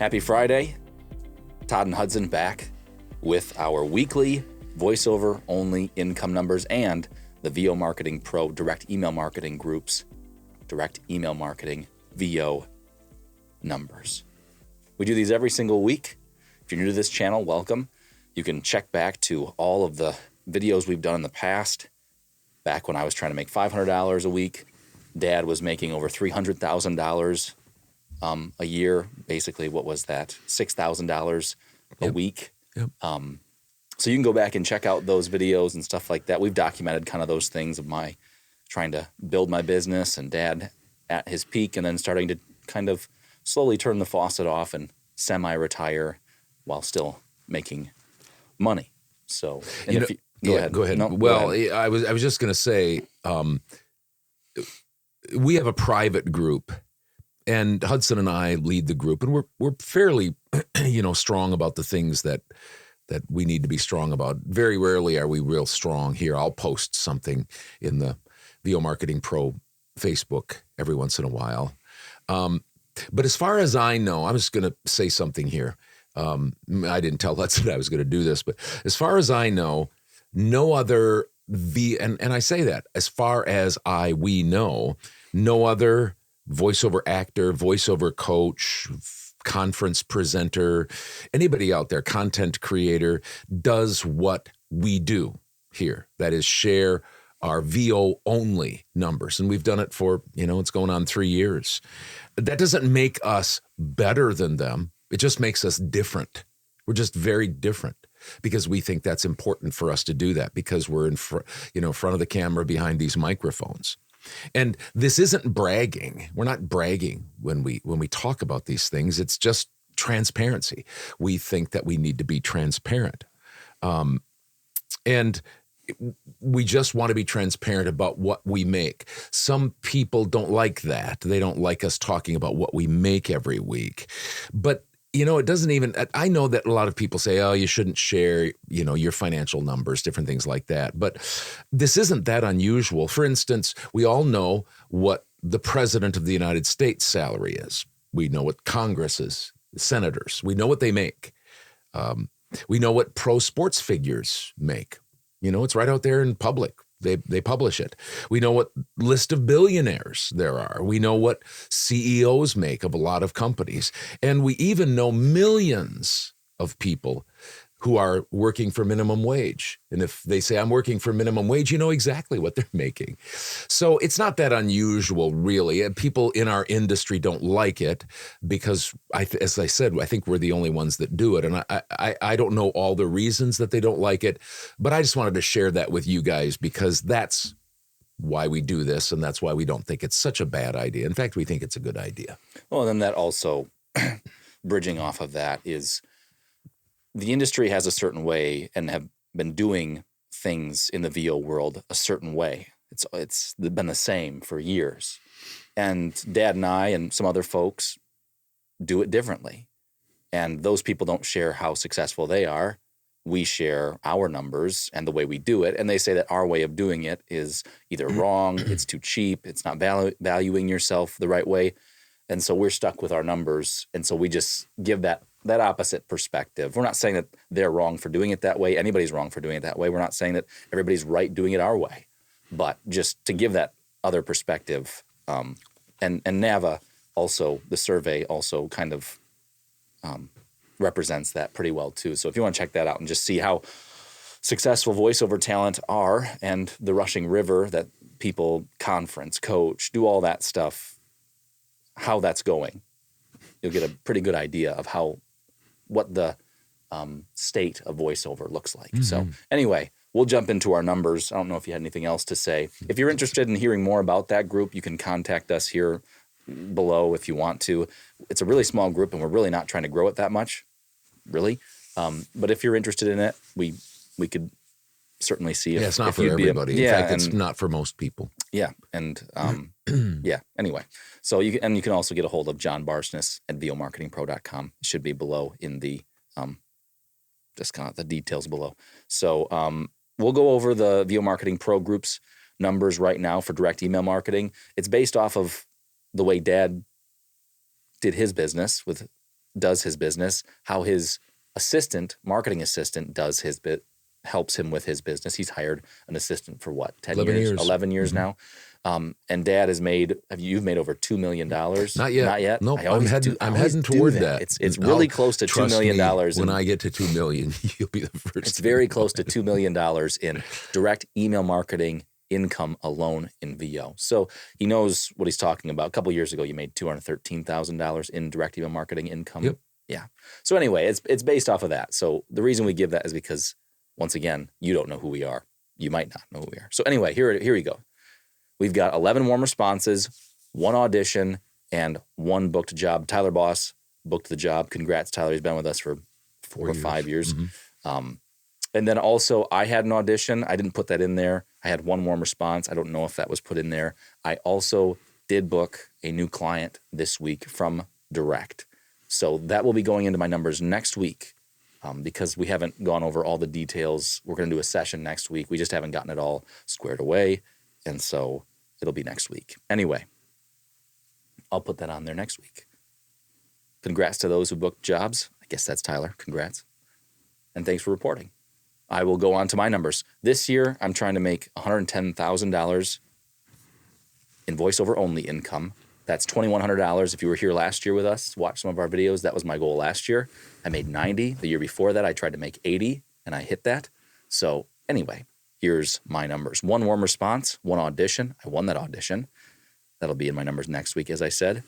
Happy Friday. Todd and Hudson back with our weekly voiceover only income numbers and the VO Marketing Pro direct email marketing groups, direct email marketing VO numbers. We do these every single week. If you're new to this channel, welcome. You can check back to all of the videos we've done in the past. Back when I was trying to make $500 a week, Dad was making over $300,000 a year. Basically, what was that? $6,000 a week. Yep. So you can go back and check out those videos and stuff like that. We've documented kind of those things of my trying to build my business and Dad at his peak and then starting to kind of slowly turn the faucet off and semi-retire while still making money. So, and go ahead. No, well, go ahead. I was just going to say, we have a private group, and Hudson and I lead the group, and we're fairly, strong about the things that we need to be strong about. Very rarely are we real strong here. I'll post something in the VO Marketing Pro Facebook every once in a while. But as far as I know, I'm just going to say something here. I didn't tell Hudson I was going to do this, but as far as I know, no other and I say that as far as we know, no other voiceover actor, voiceover coach, conference presenter, anybody out there, content creator, does what we do here. That is share our VO only numbers. And we've done it for, it's going on 3 years. That doesn't make us better than them. It just makes us different. We're just very different because we think that's important for us to do that because we're in front of the camera behind these microphones. And this isn't bragging. We're not bragging when we talk about these things. It's just transparency. We think that we need to be transparent. And we just want to be transparent about what we make. Some people don't like that. They don't like us talking about what we make every week. But it doesn't even, I know that a lot of people say, oh, you shouldn't share, your financial numbers, different things like that. But this isn't that unusual. For instance, we all know what the president of the United States salary is. We know what Congress's, senators, we know what they make. We know what pro sports figures make. It's right out there in public. They publish it. We know what list of billionaires there are. We know what CEOs make of a lot of companies. And we even know millions of people who are working for minimum wage. And if they say, I'm working for minimum wage, you know exactly what they're making. So it's not that unusual, really. People in our industry don't like it because, as I said, I think we're the only ones that do it. And I don't know all the reasons that they don't like it, but I just wanted to share that with you guys because that's why we do this, and that's why we don't think it's such a bad idea. In fact, we think it's a good idea. Well, then that also, bridging off of that, is the industry has a certain way and have been doing things in the VO world a certain way. It's been the same for years. And Dad and I and some other folks do it differently. And those people don't share how successful they are. We share our numbers and the way we do it. And they say that our way of doing it is either wrong, it's too cheap, it's not valuing yourself the right way. And so we're stuck with our numbers. And so we just give that opposite perspective. We're not saying that they're wrong for doing it that way. Anybody's wrong for doing it that way. We're not saying that everybody's right doing it our way. But just to give that other perspective, and NAVA also, the survey also kind of represents that pretty well too. So if you want to check that out and just see how successful voiceover talent are and the rushing river that people conference, coach, do all that stuff, how that's going, you'll get a pretty good idea of what the state of voiceover looks like. Mm-hmm. So anyway, we'll jump into our numbers. I don't know if you had anything else to say. If you're interested in hearing more about that group, you can contact us here below if you want to. It's a really small group, and we're really not trying to grow it that much, really. But if you're interested in it, we could certainly see if it's not for everybody. In fact, it's not for most people. Yeah, and yeah. Anyway, so you can also get a hold of John Barsness at vomarketingpro.com. It should be below in the just kind of the details below. So we'll go over the VO Marketing Pro Group's numbers right now for direct email marketing. It's based off of the way Dad did his business with does his business, how his marketing assistant does his helps him with his business. He's hired an assistant for what, 10 years, 11 years now. And Dad has you've made over $2 million. Not yet. Not yet. Nope. I'm heading toward that. It's really close to $2 million. When I get to 2 million, you'll be the first. It's very close to $2 million in direct email marketing income alone in VO. So he knows what he's talking about. A couple of years ago, you made $213,000 in direct email marketing income. Yep. Yeah. So anyway, it's based off of that. So the reason we give that is because, once again, you don't know who we are. You might not know who we are. So anyway, here we go. We've got 11 warm responses, 1 audition, and 1 booked job. Tyler Boss booked the job. Congrats, Tyler. He's been with us for 4 or 5 years. And then also, I had an audition. I didn't put that in there. I had 1 warm response. I don't know if that was put in there. I also did book a new client this week from direct. So that will be going into my numbers next week. Because we haven't gone over all the details. We're going to do a session next week. We just haven't gotten it all squared away. And so it'll be next week. Anyway, I'll put that on there next week. Congrats to those who booked jobs. I guess that's Tyler. Congrats. And thanks for reporting. I will go on to my numbers. This year, I'm trying to make $110,000 in voiceover only income. That's $2,100. If you were here last year with us, watch some of our videos, that was my goal last year. I made 90. The year before that, I tried to make 80, and I hit that. So anyway, here's my numbers. 1 warm response, 1 audition. I won that audition. That'll be in my numbers next week, as I said.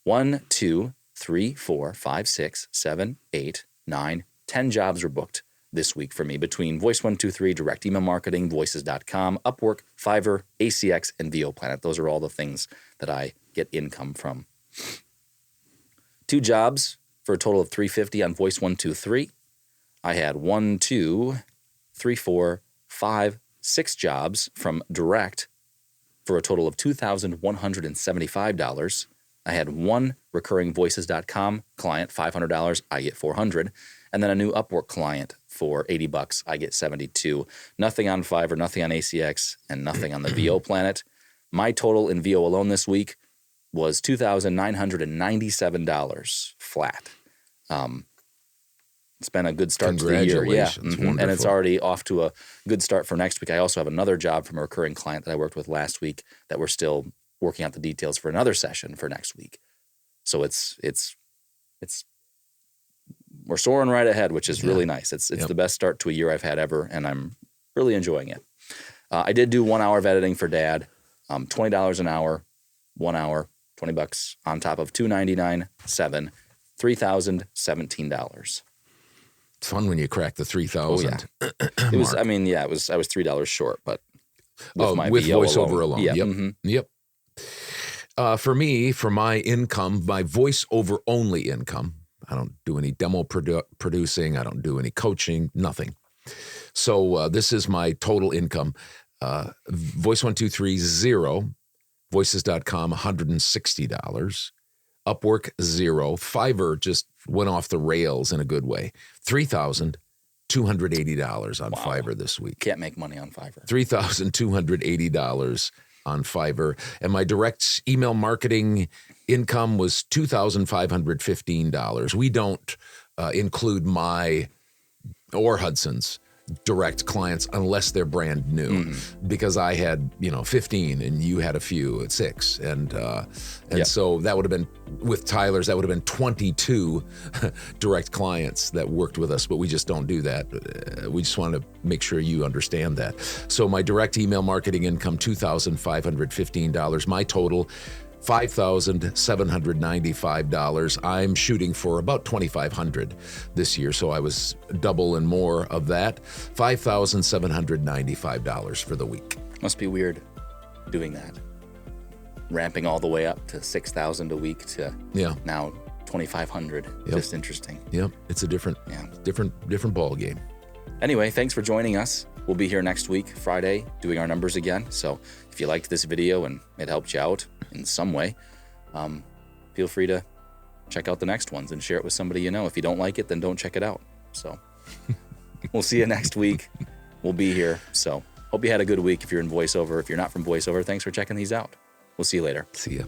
1, 2, 3, 4, 5, 6, 7, 8, 9, 10 jobs were booked this week for me between Voice123, Direct Email Marketing, Voices.com, Upwork, Fiverr, ACX, and VO Planet. Those are all the things that I get income from. 2 jobs for a total of $350 on Voice123. I had 1, 2, 3, 4, 5, 6 jobs from direct for a total of $2,175. I had 1 recurring Voices.com client, $500. I get $400. And then a new Upwork client for $80. I get $72. Nothing on Fiverr, nothing on ACX, and nothing on the VO Planet. My total in VO alone this week was $2,997 flat. It's been a good start to the year. Yeah. And it's already off to a good start for next week. I also have another job from a recurring client that I worked with last week that we're still working out the details for another session for next week. So we're soaring right ahead, which is really nice. It's the best start to a year I've had ever, and I'm really enjoying it. I did do 1 hour of editing for Dad, $20 an hour, 1 hour, $20 on top of $299.7, $3,017. It's fun when you crack the 3,000. Oh, yeah. It was. I mean, yeah, it was. I was $3 short, but with my with VO voiceover alone. Yeah. Yep. For me, for my income, my voiceover only income, I don't do any demo producing. I don't do any coaching. Nothing. So this is my total income. Voice123 0, Voices.com $160. Upwork 0. Fiverr just went off the rails in a good way. $3,280 on Fiverr this week. Can't make money on Fiverr. $3,280 on Fiverr. And my direct email marketing income was $2,515. We don't include my or Hudson's direct clients unless they're brand new, because I had 15 and you had a few at 6, and so that would have been with Tyler's. That would have been 22 direct clients that worked with us, but we just don't do that. We just want to make sure you understand that. So my direct email marketing income $2,515. My total $5,795. I'm shooting for about $2,500 this year, so I was double and more of that. $5,795 for the week. Must be weird doing that. Ramping all the way up to $6,000 a week to now $2,500. Yep. Just interesting. Yep, it's a different ball game. Anyway, thanks for joining us. We'll be here next week, Friday, doing our numbers again. So if you liked this video and it helped you out in some way, feel free to check out the next ones and share it with somebody you know. If you don't like it, then don't check it out. So we'll see you next week. We'll be here. So hope you had a good week if you're in voiceover. If you're not from voiceover, thanks for checking these out. We'll see you later. See ya.